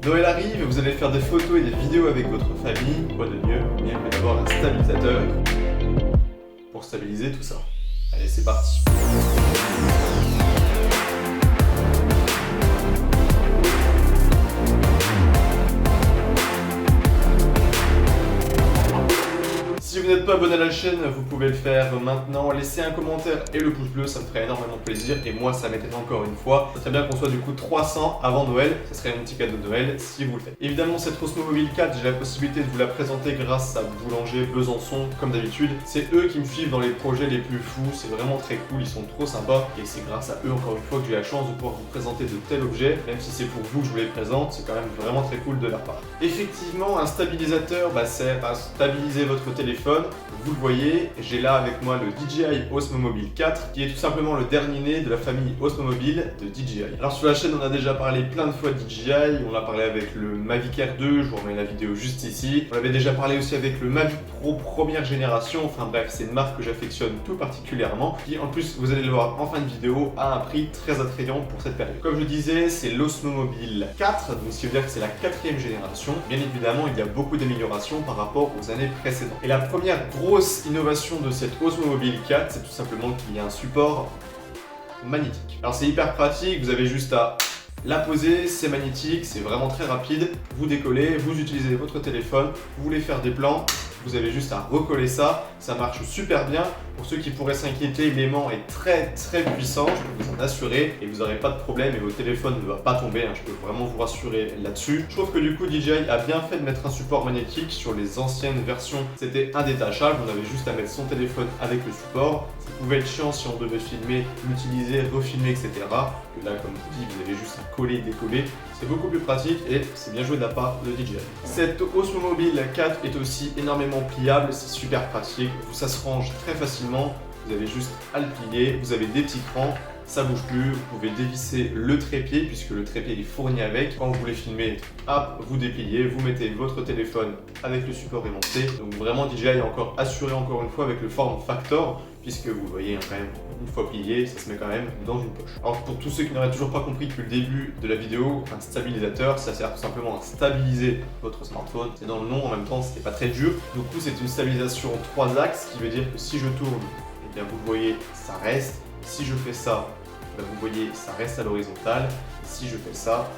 Noël arrive, vous allez faire des photos et des vidéos avec votre famille. Quoi de mieux que d'avoir un stabilisateur pour stabiliser tout ça. Allez, c'est parti. Si vous n'êtes pas abonné à la chaîne, vous pouvez le faire maintenant. Laissez un commentaire et le pouce bleu, ça me ferait énormément plaisir. Et moi, ça m'aiderait encore une fois. Ça serait bien qu'on soit du coup 300 avant Noël. Ça serait un petit cadeau de Noël si vous le faites. Évidemment, cette Osmo Mobile 4, j'ai la possibilité de vous la présenter grâce à Boulanger Besançon, comme d'habitude. C'est eux qui me suivent dans les projets les plus fous. C'est vraiment très cool, ils sont trop sympas. Et c'est grâce à eux, encore une fois, que j'ai la chance de pouvoir vous présenter de tels objets. Même si c'est pour vous que je vous les présente, c'est quand même vraiment très cool de leur part. Effectivement, un stabilisateur sert à stabiliser votre téléphone. Vous le voyez, j'ai là avec moi le DJI Osmo Mobile 4 qui est tout simplement le dernier né de la famille Osmo Mobile de DJI. Alors sur la chaîne on a déjà parlé plein de fois de DJI, on a parlé avec le Mavic Air 2, je vous remets la vidéo juste ici. On avait déjà parlé aussi avec le Mavic Pro première génération, enfin bref c'est une marque que j'affectionne tout particulièrement qui en plus vous allez le voir en fin de vidéo a un prix très attrayant pour cette période. Comme je disais c'est l'Osmo Mobile 4, donc ce qui veut dire que c'est la 4e génération. Bien évidemment il y a beaucoup d'améliorations par rapport aux années précédentes. Et la première grosse innovation de cette Osmo Mobile 4, c'est tout simplement qu'il y a un support magnétique. Alors c'est hyper pratique, vous avez juste à la poser, c'est magnétique, c'est vraiment très rapide. Vous décollez, vous utilisez votre téléphone, vous voulez faire des plans, vous avez juste à recoller ça, ça marche super bien. Pour ceux qui pourraient s'inquiéter, l'aimant est très puissant, je peux vous en assurer, et vous n'aurez pas de problème et votre téléphone ne va pas tomber, je peux vraiment vous rassurer là-dessus. Je trouve que du coup DJI a bien fait de mettre un support magnétique. Sur les anciennes versions, c'était indétachable, on avait juste à mettre son téléphone avec le support. Ça pouvait être chiant si on devait filmer, l'utiliser, refilmer, etc. Que là, comme je vous dis, vous avez juste à coller, décoller. C'est beaucoup plus pratique et c'est bien joué de la part de DJI. Cette Osmo Mobile 4 est aussi énormément pliable, c'est super pratique, ça se range très facilement, vous avez juste à le plier, vous avez des petits crans, ça bouge plus, vous pouvez dévisser le trépied puisque le trépied est fourni avec. Quand vous voulez filmer, hop, vous dépliez, vous mettez votre téléphone avec le support aimanté. Donc vraiment DJI est encore assuré encore une fois avec le form factor puisque vous voyez quand même une fois plié, ça se met quand même dans une poche. Alors pour tous ceux qui n'auraient toujours pas compris depuis le début de la vidéo, un stabilisateur, ça sert tout simplement à stabiliser votre smartphone. C'est dans le nom, en même temps c'était pas très dur. Du coup c'est une stabilisation en 3 axes, ce qui veut dire que si je tourne, eh bien vous le voyez, ça reste. Si je fais ça, vous voyez, ça reste à l'horizontale. Si je fais ça,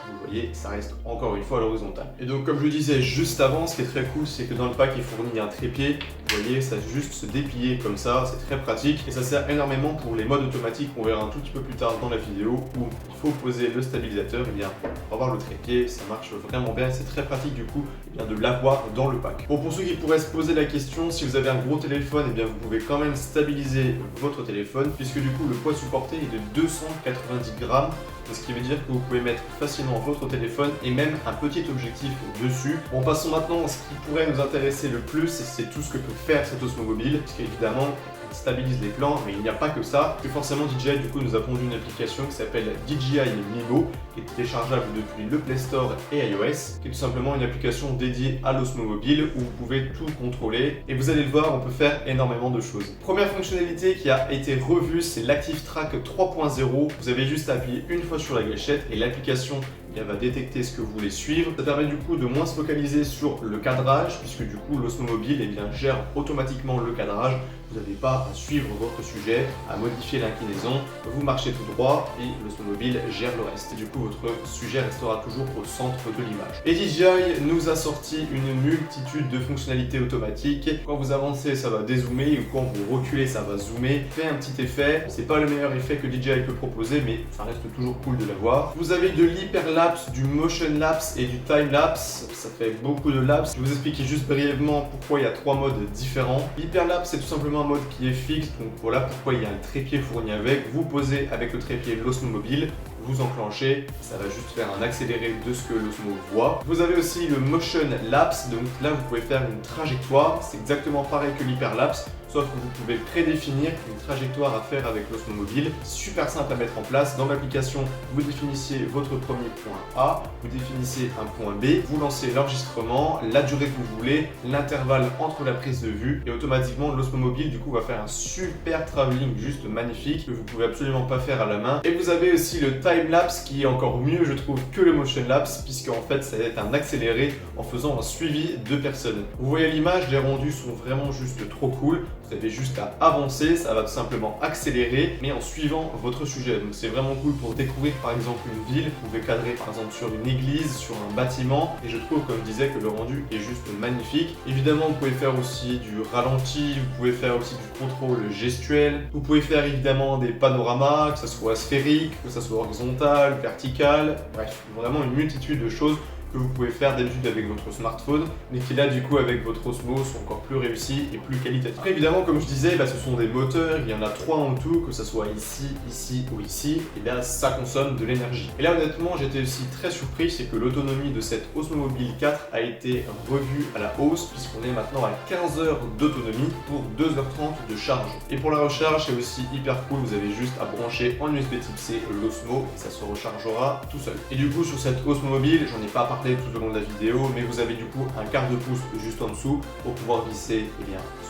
vous voyez, ça reste encore une fois à l'horizontale. Et donc comme je disais juste avant, ce qui est très cool, c'est que dans le pack il fournit un trépied. Vous voyez, ça juste se déplier comme ça, c'est très pratique. Et ça sert énormément pour les modes automatiques qu'on verra un tout petit peu plus tard dans la vidéo où il faut poser le stabilisateur. Et bien, pour avoir le trépied, ça marche vraiment bien. C'est très pratique du coup de l'avoir dans le pack. Bon, pour ceux qui pourraient se poser la question, si vous avez un gros téléphone, et bien vous pouvez quand même stabiliser votre téléphone puisque du coup le poids supporté est de 290 grammes. Ce qui veut dire que vous pouvez mettre facilement votre téléphone et même un petit objectif dessus. Bon, passons maintenant à ce qui pourrait nous intéresser le plus, c'est tout ce que peut faire cette Osmo Mobile, parce qu'évidemment, elle stabilise les plans, mais il n'y a pas que ça. Que forcément DJI du coup nous a pondu une application qui s'appelle DJI Mimo, qui est téléchargeable depuis le Play Store et iOS, qui est tout simplement une application dédiée à l'Osmo Mobile où vous pouvez tout contrôler. Et vous allez le voir, on peut faire énormément de choses. Première fonctionnalité qui a été revue, c'est l'Active Track 3.0. Vous avez juste à appuyer une fois sur la gâchette et l'application va détecter ce que vous voulez suivre. Ça permet du coup de moins se focaliser sur le cadrage puisque du coup l'Osmo Mobile gère automatiquement le cadrage. Vous n'avez pas à suivre votre sujet, à modifier l'inclinaison, vous marchez tout droit et l'Osmo Mobile gère le reste. Et du coup votre sujet restera toujours au centre de l'image. Et DJI nous a sorti une multitude de fonctionnalités automatiques. Quand vous avancez ça va dézoomer ou quand vous reculez ça va zoomer. Fait un petit effet, c'est pas le meilleur effet que DJI peut proposer mais ça reste toujours cool de l'avoir. Vous avez de l'hyperlapse, du motion lapse et du time lapse. Ça fait beaucoup de lapse. Je vais vous expliquer juste brièvement pourquoi il y a 3 modes différents. L'hyperlapse c'est tout simplement un mode qui est fixe, donc voilà pourquoi il y a un trépied fourni avec. Vous posez avec le trépied l'Osmo Mobile, vous enclenchez, ça va juste faire un accéléré de ce que l'Osmo voit. Vous avez aussi le motion lapse, donc là vous pouvez faire une trajectoire, c'est exactement pareil que l'hyperlapse. sauf que vous pouvez prédéfinir une trajectoire à faire avec l'Osmo Mobile. Super simple à mettre en place. Dans l'application, vous définissez votre premier point A, vous définissez un point B, vous lancez l'enregistrement, la durée que vous voulez, l'intervalle entre la prise de vue et automatiquement l'Osmo Mobile du coup va faire un super travelling juste magnifique que vous pouvez absolument pas faire à la main. Et vous avez aussi le time-lapse qui est encore mieux je trouve que le motion-lapse puisque en fait ça va être un accéléré en faisant un suivi de personnes. Vous voyez l'image, les rendus sont vraiment juste trop cool. Vous avez juste à avancer, ça va tout simplement accélérer mais en suivant votre sujet. Donc c'est vraiment cool pour découvrir par exemple une ville. Vous pouvez cadrer par exemple sur une église, sur un bâtiment et je trouve comme je disais que le rendu est juste magnifique. Évidemment vous pouvez faire aussi du ralenti, vous pouvez faire aussi du contrôle gestuel. Vous pouvez faire évidemment des panoramas, que ce soit sphérique, que ce soit horizontal, vertical, bref, vraiment une multitude de choses que vous pouvez faire d'habitude avec votre smartphone, mais qui là du coup avec votre Osmo sont encore plus réussis et plus qualitatifs. Après évidemment comme je disais, ce sont des moteurs, il y en a 3 en tout, que ce soit ici, ici ou ici, et bien ça consomme de l'énergie. Et là honnêtement j'étais aussi très surpris, c'est que l'autonomie de cette Osmo Mobile 4 a été revue à la hausse, puisqu'on est maintenant à 15 heures d'autonomie pour 2h30 de charge. Et pour la recharge c'est aussi hyper cool, vous avez juste à brancher en USB type C l'Osmo, et ça se rechargera tout seul. Et du coup sur cette Osmo Mobile, j'en ai pas parlé tout au long de la vidéo, mais vous avez du coup un quart de pouce juste en dessous pour pouvoir glisser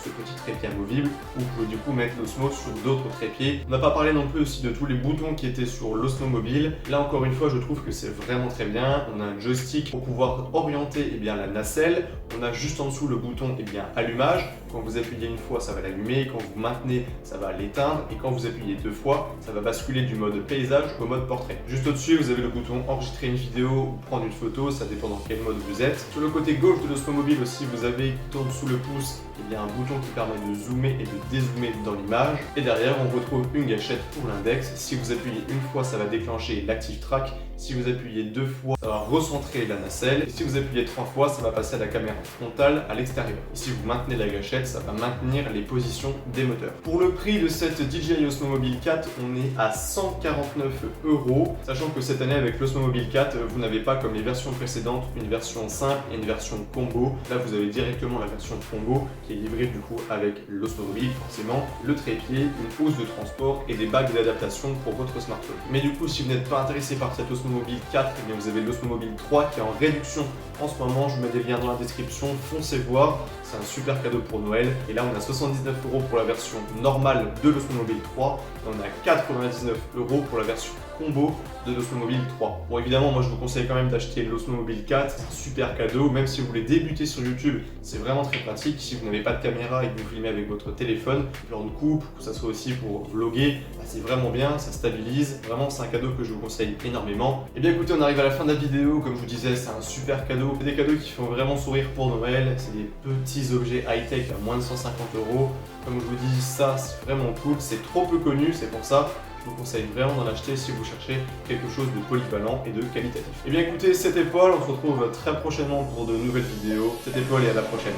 ce petit trépied amovible, ou vous pouvez du coup mettre l'Osmo sur d'autres trépieds. On n'a pas parlé non plus aussi de tous les boutons qui étaient sur l'Osmo Mobile. Là encore une fois je trouve que c'est vraiment très bien. On a un joystick pour pouvoir orienter la nacelle. On a juste en dessous le bouton allumage. Quand vous appuyez une fois ça va l'allumer, quand vous maintenez ça va l'éteindre, et quand vous appuyez 2 fois ça va basculer du mode paysage au mode portrait. Juste au-dessus vous avez le bouton enregistrer une vidéo ou prendre une photo, ça dépend dans quel mode vous êtes. Sur le côté gauche de l'Osmo Mobile aussi vous avez tout en dessous le pouce un bouton qui permet de zoomer et de dézoomer dans l'image, et derrière on retrouve une gâchette pour l'index. Si vous appuyez une fois ça va déclencher l'Active Track, si vous appuyez 2 fois ça va recentrer la nacelle, et si vous appuyez 3 fois ça va passer à la caméra frontale à l'extérieur. Et si vous maintenez la gâchette ça va maintenir les positions des moteurs. Pour le prix de cette DJI Osmo Mobile 4 on est à 149 €, sachant que cette année avec l'Osmo Mobile 4 vous n'avez pas comme les versions précédentes une version simple et une version combo. Là vous avez directement la version combo qui est livrée du coup avec l'Osmo Mobile, forcément le trépied, une housse de transport et des bagues d'adaptation pour votre smartphone. Mais du coup si vous n'êtes pas intéressé par cette Osmo Mobile 4, vous avez l'Osmo Mobile 3 qui est en réduction en ce moment. Je vous mets des liens dans la description, foncez voir, c'est un super cadeau pour Noël. Et là on a 79 € pour la version normale de l'Osmo Mobile 3 et on a 99 € pour la version combo de l'Osmo Mobile 3. Bon évidemment moi je vous conseille quand même d'acheter l'Osmo Mobile 4, c'est un super cadeau, même si vous voulez débuter sur YouTube, c'est vraiment très pratique. Si vous n'avez pas de caméra et que vous filmez avec votre téléphone, plan de coupe, que ça soit aussi pour vlogger, c'est vraiment bien, ça stabilise, vraiment c'est un cadeau que je vous conseille énormément. Et bien écoutez on arrive à la fin de la vidéo, comme je vous disais c'est un super cadeau, c'est des cadeaux qui font vraiment sourire pour Noël, c'est des petits objets high-tech à moins de 150 €. Comme je vous dis ça c'est vraiment cool, c'est trop peu connu, c'est pour ça je vous conseille vraiment d'en acheter si vous cherchez quelque chose de polyvalent et de qualitatif. Et bien écoutez, c'était Paul, on se retrouve très prochainement pour de nouvelles vidéos. C'était Paul et à la prochaine.